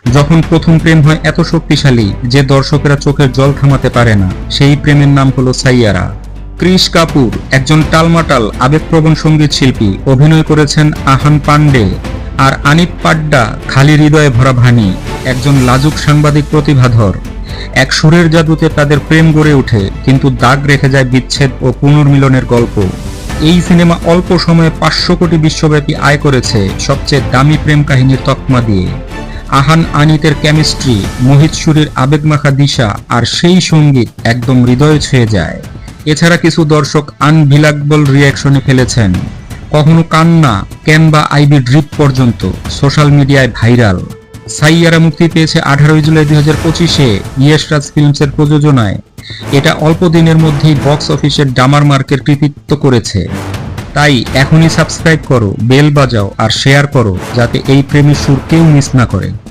যখন প্রথম প্রেম হয় এত শক্তিশালী যে দর্শকেরা চোখের জল থামাতে পারে না, সেই প্রেমের নাম হলো সাইয়ারা। ক্রিশ কাপুর একজন টালমাটাল আবেগপ্রবণ সঙ্গীত শিল্পী, অভিনয় করেছেন আহান পান্ডে। আর আনিত পাড্ডা খালি হৃদয়ে ভরা ভানি, একজন লাজুক সাংবাদিক প্রতিভাধর। এক সুরের জাদুতে তাদের প্রেম গড়ে ওঠে, কিন্তু দাগ রেখে যায় বিচ্ছেদ ও পুনর্মিলনের গল্প। এই সিনেমা অল্প সময়ে 500 কোটি বিশ্বব্যাপী আয় করেছে, সবচেয়ে দামি প্রেম কাহিনীর তকমা দিয়ে। আহান আনিতের কেমিস্ট্রি, মোহিত সুরির আবেগমাখা দিশা আর সেই সঙ্গীত একদম হৃদয়ে ছুঁয়ে যায়। এছাড়া কিছু দর্শক আনভিলাকেবল রিয়াকশনে ফেলেছেন, কখনো কান্না, ক্যান বা আইবি ড্রিপ পর্যন্ত সোশ্যাল মিডিয়ায় ভাইরাল। সাইয়ারা মুক্তি পেয়েছে 18 জুলাই 2025-এ ইয়েশ রাজ ফিল্মসের প্রযোজনায়। এটা অল্প দিনের মধ্যেই বক্স অফিসের ডামার মার্কের কৃতিত্ব করেছে। তাই এখনই সাবস্ক্রাইব করো, বেল বাজাও আর শেয়ার করো, যাতে এই প্রেমের সুর কেউ মিস না করে।